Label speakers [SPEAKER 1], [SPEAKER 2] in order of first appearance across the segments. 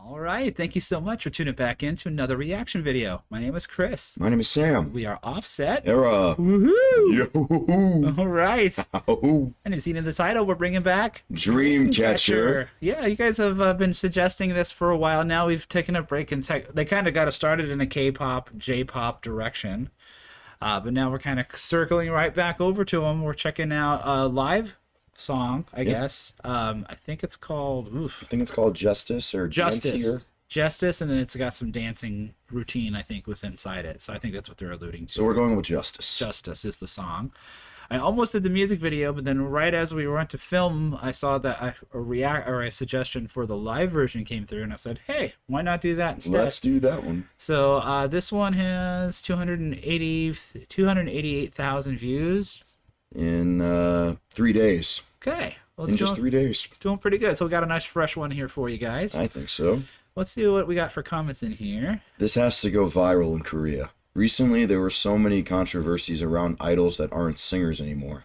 [SPEAKER 1] All right, thank you so much for tuning back into another reaction video. My name is Chris.
[SPEAKER 2] My name is Sam.
[SPEAKER 1] We are Offset.
[SPEAKER 2] Era.
[SPEAKER 1] Woohoo!
[SPEAKER 2] Yo.
[SPEAKER 1] All right.
[SPEAKER 2] Ow.
[SPEAKER 1] And as seen in the title, we're bringing back
[SPEAKER 2] Dreamcatcher.
[SPEAKER 1] Yeah, you guys have been suggesting this for a while now. We've taken a break and they kind of got us started in a K-pop, J-pop direction. But now we're kind of circling right back over to them. We're checking out a live song, I guess. I think it's called
[SPEAKER 2] I think it's called Justice or dancEAR.
[SPEAKER 1] Justice, and then it's got some dancing routine, I think, with inside it. So I think that's what they're alluding to.
[SPEAKER 2] So we're going with Justice.
[SPEAKER 1] Justice is the song. I almost did the music video, but then right as we went to film, I saw that a suggestion for the live version came through, and I said, hey, why not do that instead?
[SPEAKER 2] Let's do that one.
[SPEAKER 1] So this one has 288,000 views.
[SPEAKER 2] In 3 days.
[SPEAKER 1] Okay. Well,
[SPEAKER 2] in just 3 days.
[SPEAKER 1] It's doing pretty good. So we got a nice fresh one here for you guys.
[SPEAKER 2] I think so.
[SPEAKER 1] Let's see what we got for comments in here.
[SPEAKER 2] This has to go viral in Korea. Recently, there were so many controversies around idols that aren't singers anymore.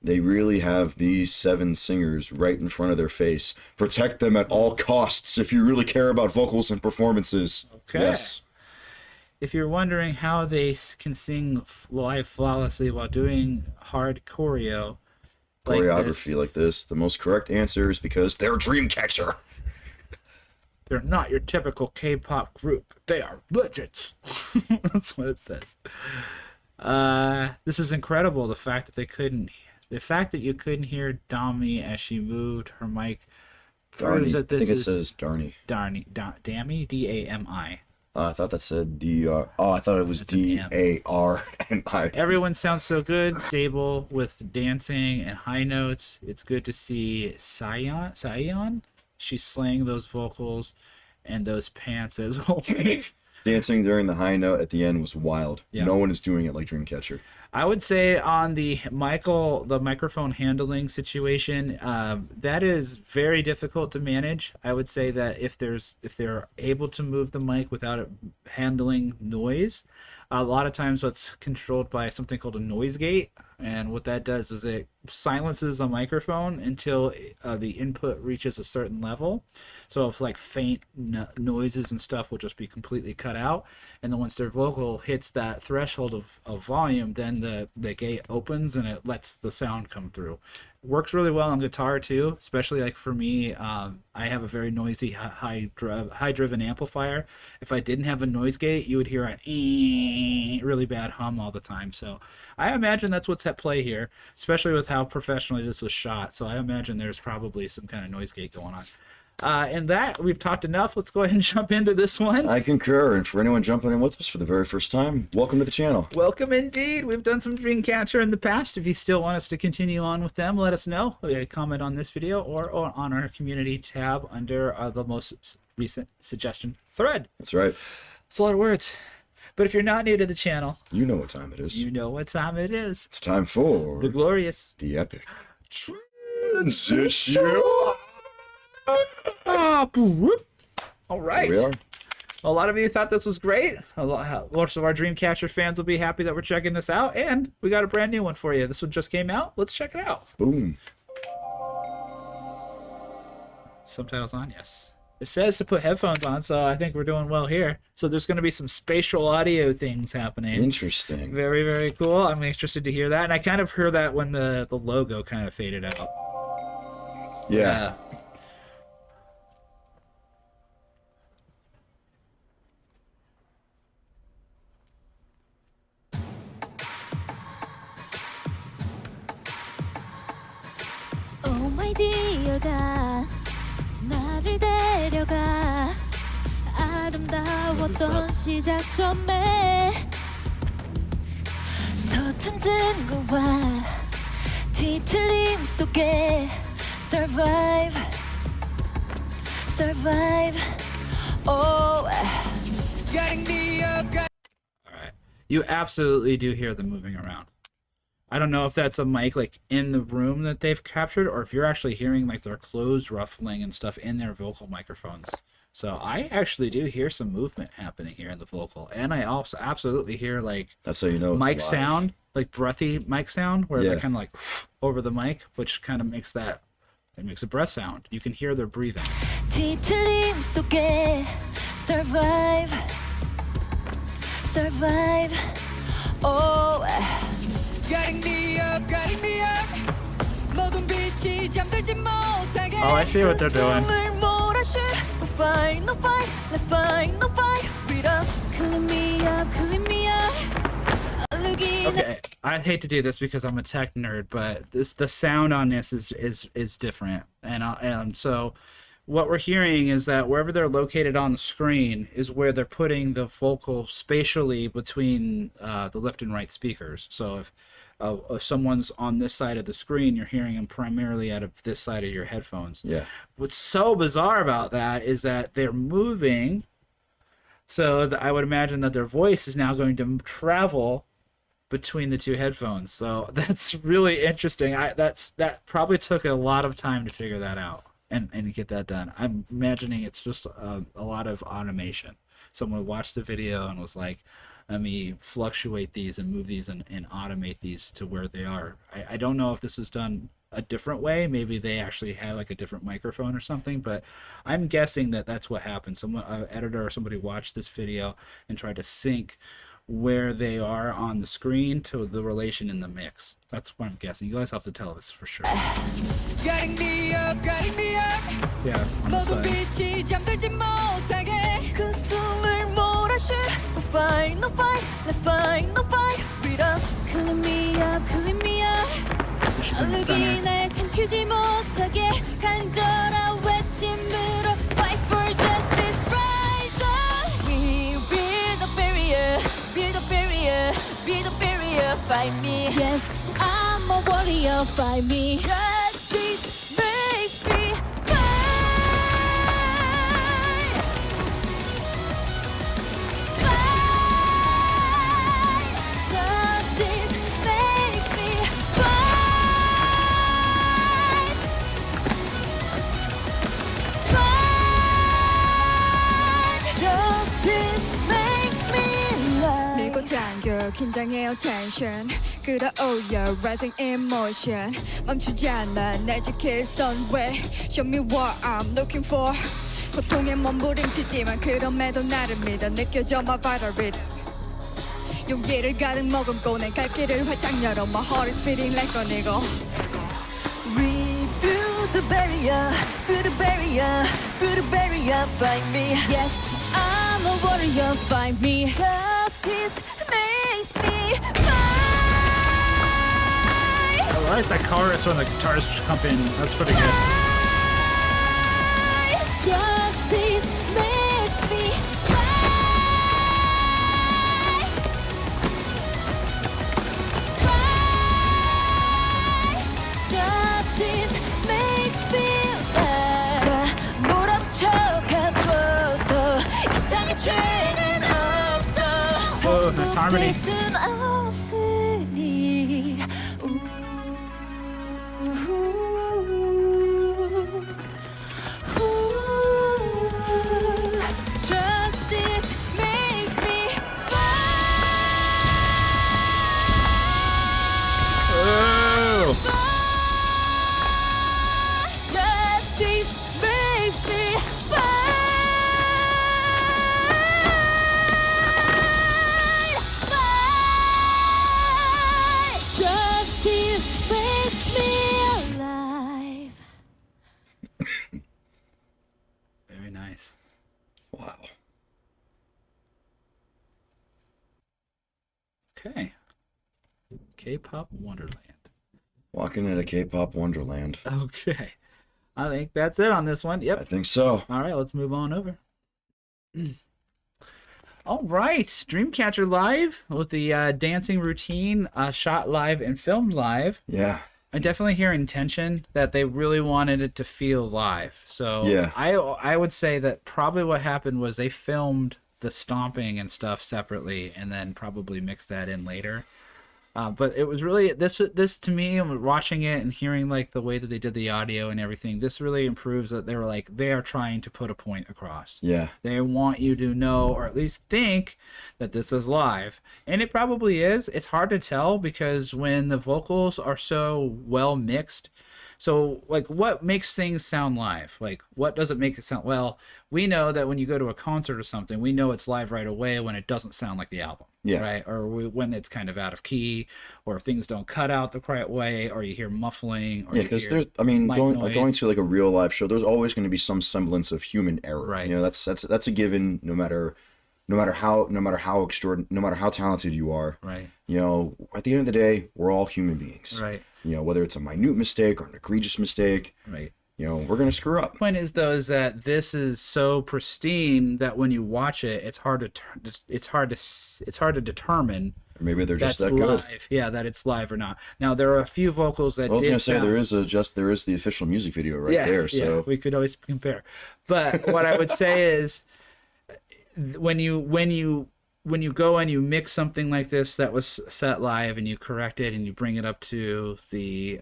[SPEAKER 2] They really have these 7 singers right in front of their face. Protect them at all costs if you really care about vocals and performances.
[SPEAKER 1] Okay.
[SPEAKER 2] Yes.
[SPEAKER 1] If you're wondering how they can sing live flawlessly while doing hard choreography
[SPEAKER 2] like this, the most correct answer is because they're Dreamcatcher.
[SPEAKER 1] They're not your typical K-pop group. They are legends. That's what it says. This is incredible. The fact that you couldn't hear Dami as she moved her mic proves that this
[SPEAKER 2] I think it says Darnie.
[SPEAKER 1] Dami, D-A-M-I.
[SPEAKER 2] I thought that said D-R. Oh, I thought it was D-A-R-N-I.
[SPEAKER 1] Everyone sounds so good, stable with dancing and high notes. It's good to see Sion. She's slaying those vocals and those pants as always.
[SPEAKER 2] Dancing during the high note at the end was wild.
[SPEAKER 1] Yeah.
[SPEAKER 2] No one is doing it like Dreamcatcher.
[SPEAKER 1] I would say on the microphone handling situation, that is very difficult to manage. I would say that if they're able to move the mic without it handling noise, a lot of times what's controlled by something called a noise gate, and what that does is it silences the microphone until the input reaches a certain level. So if like faint noises and stuff will just be completely cut out, and then once their vocal hits that threshold of volume, then the gate opens and it lets the sound come through. It works really well on guitar too, especially like for me. I have a very noisy high driven amplifier. If I didn't have a noise gate, you would hear a really bad hum all the time. So I imagine that's what's at play here, especially with how professionally this was shot. So I imagine there's probably some kind of noise gate going on. And that, we've talked enough. Let's go ahead and jump into this one.
[SPEAKER 2] I concur. And for anyone jumping in with us for the very first time, welcome to the channel.
[SPEAKER 1] Welcome indeed. We've done some Dreamcatcher in the past. If you still want us to continue on with them, let us know. Comment on this video or on our community tab under the most recent suggestion thread.
[SPEAKER 2] That's right.
[SPEAKER 1] It's a lot of words. But if you're not new to the channel,
[SPEAKER 2] you know what time it is.
[SPEAKER 1] You know what time it is.
[SPEAKER 2] It's time for
[SPEAKER 1] the glorious,
[SPEAKER 2] the epic transition.
[SPEAKER 1] All right.
[SPEAKER 2] Here we are.
[SPEAKER 1] A lot of you thought this was great. Lots of our Dreamcatcher fans will be happy that we're checking this out, and we got a brand new one for you. This one just came out. Let's check it out.
[SPEAKER 2] Boom.
[SPEAKER 1] Subtitles on, yes. It says to put headphones on, so I think we're doing well here. So there's going to be some spatial audio things happening.
[SPEAKER 2] Interesting.
[SPEAKER 1] Very, very cool. I'm interested to hear that, and I kind of heard that when the logo kind of faded out.
[SPEAKER 2] Yeah.
[SPEAKER 3] Oh my dear가 나를 데려가 아름다웠던 시작점에 서툰 증거와 뒤틀림 속에 survive oh.
[SPEAKER 1] Alright, you absolutely do hear them moving around. I don't know if that's a mic like in the room that they've captured, or if you're actually hearing like their clothes ruffling and stuff in their vocal microphones. So I actually do hear some movement happening here in the vocal, and I also absolutely hear like
[SPEAKER 2] that's how you know it's
[SPEAKER 1] mic
[SPEAKER 2] live.
[SPEAKER 1] sound, like breathy mic sound, where they're kind of like over the mic, which kind of makes that, it makes a breath sound. You can hear their breathing.
[SPEAKER 3] 뒤틀림 속에 survive survive oh
[SPEAKER 4] Guiding me up, guiding me up. 모든 빛이 잠들지 못하게.
[SPEAKER 1] Oh, I see what they're doing.
[SPEAKER 3] 숨을 몰아쉬 No fight, no fight, let's fight, no fight with us Clean me up, clean me up
[SPEAKER 1] Okay, I hate to do this because I'm a tech nerd, but the sound on this is different, and so what we're hearing is that wherever they're located on the screen is where they're putting the vocal spatially between the left and right speakers. So if someone's on this side of the screen, you're hearing them primarily out of this side of your headphones.
[SPEAKER 2] Yeah.
[SPEAKER 1] What's so bizarre about that is that they're moving, so I would imagine that their voice is now going to travel between the two headphones. So that's really interesting. That probably took a lot of time to figure that out and get that done. I'm imagining it's just a lot of automation. Someone watched the video and was like, let me fluctuate these and move these and automate these to where they are. I don't know if this is done a different way. Maybe they actually had like a different microphone or something, but I'm guessing that that's what happened. Someone, an editor or somebody watched this video and tried to sync where they are on the screen to the relation in the mix. That's what I'm guessing. You guys have to tell us for sure.
[SPEAKER 4] Guiding me up, guiding me up.
[SPEAKER 1] Yeah, on the
[SPEAKER 4] 모든
[SPEAKER 1] side.
[SPEAKER 4] 빛이 잠들지 못하게.
[SPEAKER 3] 그 숨을 몰아쉬 No fight, no fight, let's fight, no fight with us Clean me up, clean me up
[SPEAKER 1] So she's in the
[SPEAKER 3] 얼룩이
[SPEAKER 1] center.
[SPEAKER 3] 날 삼키지 못하게 간절한 외침으로 Fight for justice, rise up We build a barrier, build a barrier, build a barrier Fight me, yes, I'm a warrior Fight me, justice makes me fight Justice makes me fight Justice makes me live
[SPEAKER 4] 밀고 당겨 긴장해요 tension 끌어올려 rising emotion 멈추지 않아 날 지킬 sunray Show me what I'm looking for 고통에 몸부림치지만 그럼에도 나를 믿어 느껴져 my vital rhythm 용기를 가득 머금고 내 갈 길을 활짝 열어 My heart is beating like an eagle
[SPEAKER 3] We build a barrier, build a barrier, build a barrier, find me. Yes, I'm a warrior, find me. Justice makes me fight.
[SPEAKER 1] I like that chorus when the guitars come in. That's pretty good.
[SPEAKER 3] Justice makes me fight. Fight. Justice makes me fight. 다 몰아쳐가줘도 이상의 죄는 없어.
[SPEAKER 1] Oh, nice harmony.
[SPEAKER 3] 뜻은 없으니. Justice makes me
[SPEAKER 1] Oh.
[SPEAKER 3] Justice makes me fight. Justice makes me alive.
[SPEAKER 1] Very nice.
[SPEAKER 2] Wow.
[SPEAKER 1] Okay. K-pop Wonderland.
[SPEAKER 2] Walking in a K-pop wonderland.
[SPEAKER 1] Okay. I think that's it on this one.
[SPEAKER 2] I
[SPEAKER 1] Yep.
[SPEAKER 2] think so.
[SPEAKER 1] All right, let's move on over. All right, Dreamcatcher Live with the dancing routine, shot live and filmed live.
[SPEAKER 2] Yeah.
[SPEAKER 1] I definitely hear intention that they really wanted it to feel live. So
[SPEAKER 2] Yeah.
[SPEAKER 1] I would say that probably what happened was they filmed the stomping and stuff separately and then probably mixed that in later. But it was really this to me, watching it and hearing like the way that they did the audio and everything, this really improves that they are trying to put a point across.
[SPEAKER 2] Yeah.
[SPEAKER 1] They want you to know, or at least think, that this is live. And it probably is. It's hard to tell because when the vocals are so well mixed, So, like, what makes things sound live? Like, what does it make it sound? Well, we know that when you go to a concert or something, we know it's live right away when it doesn't sound like the album.
[SPEAKER 2] Yeah.
[SPEAKER 1] Right? Or when it's kind of out of key, or things don't cut out the right way, or you hear muffling. Or
[SPEAKER 2] Yeah,
[SPEAKER 1] you
[SPEAKER 2] because
[SPEAKER 1] hear
[SPEAKER 2] there's, I mean,
[SPEAKER 1] mic
[SPEAKER 2] going
[SPEAKER 1] noise.
[SPEAKER 2] to like a real live show, there's always going to be some semblance of human error.
[SPEAKER 1] Right.
[SPEAKER 2] You know, that's a given. No matter how talented you are.
[SPEAKER 1] Right.
[SPEAKER 2] You know, at the end of the day, we're all human beings.
[SPEAKER 1] Right.
[SPEAKER 2] You know, whether it's a minute mistake or an egregious mistake,
[SPEAKER 1] Right.
[SPEAKER 2] you know, we're gonna screw up.
[SPEAKER 1] Point is though is that this is so pristine that when you watch it, it's hard to determine
[SPEAKER 2] Or maybe they're just
[SPEAKER 1] that's
[SPEAKER 2] that good.
[SPEAKER 1] live. Yeah, that it's live or not. Now there are a few vocals that
[SPEAKER 2] I was
[SPEAKER 1] did
[SPEAKER 2] gonna say
[SPEAKER 1] sound-
[SPEAKER 2] there is the official music video right
[SPEAKER 1] yeah,
[SPEAKER 2] there.
[SPEAKER 1] yeah,
[SPEAKER 2] So
[SPEAKER 1] we could always compare. But what I would say is when you go and you mix something like this that was set live and you correct it and you bring it up to the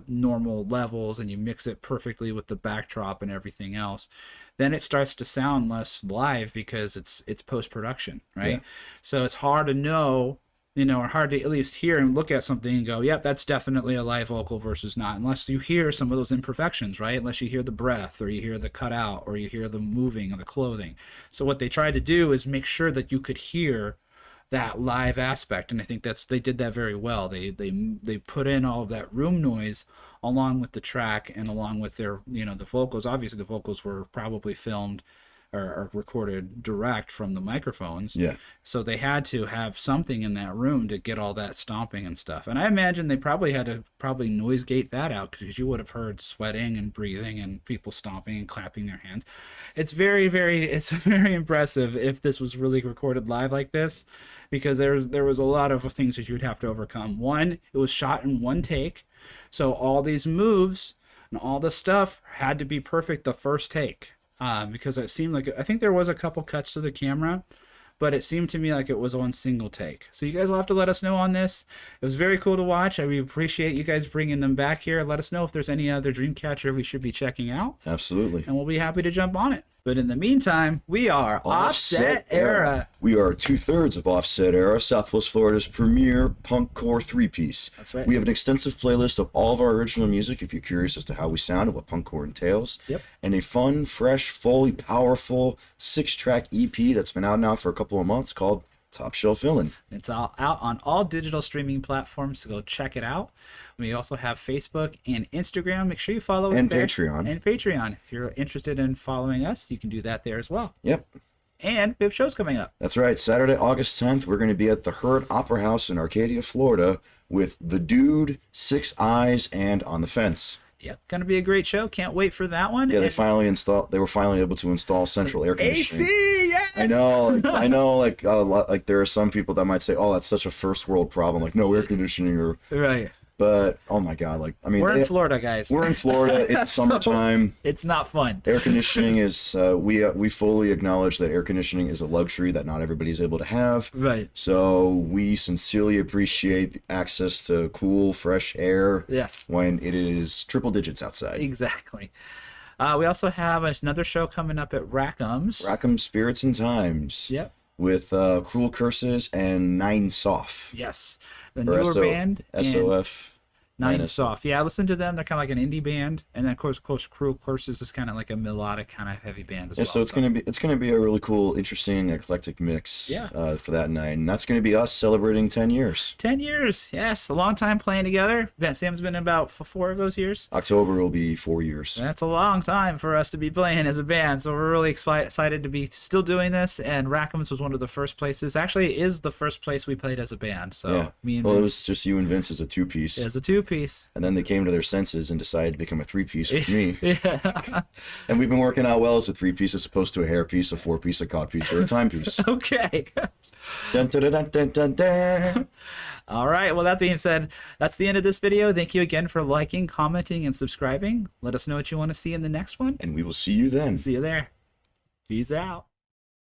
[SPEAKER 1] normal levels and you mix it perfectly with the backdrop and everything else, then it starts to sound less live because it's post-production, right?
[SPEAKER 2] Yeah.
[SPEAKER 1] So it's hard to know, or hard to at least hear and look at something and go, yep, that's definitely a live vocal versus not, unless you hear some of those imperfections, right? Unless you hear the breath or you hear the cutout or you hear the moving of the clothing. So what they tried to do is make sure that you could hear that live aspect, and I think they did that very well. They put in all of that room noise along with the track and along with their the vocals. Obviously the vocals were probably filmed or recorded direct from the microphones.
[SPEAKER 2] yeah,
[SPEAKER 1] So they had to have something in that room to get all that stomping and stuff. And I imagine they probably had to noise gate that out because you would have heard sweating and breathing and people stomping and clapping their hands. It's very, very impressive if this was really recorded live like this, because there was a lot of things that you would have to overcome. One, it was shot in one take. So all these moves and all the stuff had to be perfect the first take. Because it seemed like, I think there was a couple cuts to the camera, but it seemed to me like it was one single take. So you guys will have to let us know on this. It was very cool to watch. We appreciate you guys bringing them back here. Let us know if there's any other Dreamcatcher we should be checking out,
[SPEAKER 2] absolutely.
[SPEAKER 1] and we'll be happy to jump on it. But in the meantime, we are Offset Era.
[SPEAKER 2] We are 2/3 of Offset Era, Southwest Florida's premier punk core three-piece.
[SPEAKER 1] That's right.
[SPEAKER 2] We have an extensive playlist of all of our original music if you're curious as to how we sound and what punk core entails.
[SPEAKER 1] Yep.
[SPEAKER 2] And a fun, fresh, fully powerful 6-track EP that's been out now for a couple of months called Top Shelf Villain.
[SPEAKER 1] It's all out on all digital streaming platforms, so go check it out. We also have Facebook and Instagram. Make sure you follow us
[SPEAKER 2] And
[SPEAKER 1] there.
[SPEAKER 2] Patreon.
[SPEAKER 1] And Patreon. If you're interested in following us, you can do that there as well.
[SPEAKER 2] Yep.
[SPEAKER 1] And we have shows coming up.
[SPEAKER 2] That's right. Saturday, August 10th, we're going to be at the Herd Opera House in Arcadia, Florida with The Dude, Six Eyes, and On the Fence.
[SPEAKER 1] Yep, gonna be a great show. Can't wait for that one.
[SPEAKER 2] Yeah, they
[SPEAKER 1] And
[SPEAKER 2] were finally able to install central air conditioning.
[SPEAKER 1] AC, yes.
[SPEAKER 2] I know, like there are some people that might say, "Oh, that's such a first world problem." Like no air conditioning, or
[SPEAKER 1] Right.
[SPEAKER 2] but oh my god, like I mean,
[SPEAKER 1] We're in Florida, guys.
[SPEAKER 2] We're in Florida. It's summertime.
[SPEAKER 1] It's not fun.
[SPEAKER 2] Air conditioning is we fully acknowledge that air conditioning is a luxury that not everybody is able to have.
[SPEAKER 1] Right.
[SPEAKER 2] So we sincerely appreciate the access to cool, fresh air.
[SPEAKER 1] Yes.
[SPEAKER 2] When it is triple digits outside.
[SPEAKER 1] Exactly. We also have another show coming up at Rackham's.
[SPEAKER 2] Rackham Spirits and Times.
[SPEAKER 1] Yep.
[SPEAKER 2] With Cruel Curses and Nine Soft.
[SPEAKER 1] Yes. The
[SPEAKER 2] Or
[SPEAKER 1] newer band. and
[SPEAKER 2] SOF.
[SPEAKER 1] Nine Soft. Yeah, I listened to them. They're kind of like an indie band, and then of course, Cruel Curses is kind of like a melodic, kind of heavy band as
[SPEAKER 2] Yeah,
[SPEAKER 1] well.
[SPEAKER 2] so it's gonna be a really cool, interesting, eclectic mix.
[SPEAKER 1] Yeah.
[SPEAKER 2] For that night, and that's gonna be us celebrating 10 years.
[SPEAKER 1] 10 years. Yes, a long time playing together. Sam's been in about 4 of those years.
[SPEAKER 2] October will be 4 years.
[SPEAKER 1] That's a long time for us to be playing as a band, so we're really excited to be still doing this. And Rackham's was one of the first places. Actually, it is the first place we played as a band. So
[SPEAKER 2] Yeah.
[SPEAKER 1] me and
[SPEAKER 2] Well, it
[SPEAKER 1] Vince
[SPEAKER 2] was just you and Vince as a two-piece,
[SPEAKER 1] as a 2-piece.
[SPEAKER 2] and then they came to their senses and decided to become a three-piece with me.
[SPEAKER 1] Yeah.
[SPEAKER 2] And we've been working out well as a three-piece as opposed to a hair-piece, a four-piece, a codpiece, or a timepiece.
[SPEAKER 1] Okay.
[SPEAKER 2] Dun, dun, dun, dun, dun, dun.
[SPEAKER 1] All right. Well, that being said, that's the end of this video. Thank you again for liking, commenting, and subscribing. Let us know what you want to see in the next one.
[SPEAKER 2] And we will see you then.
[SPEAKER 1] See you there. Peace out.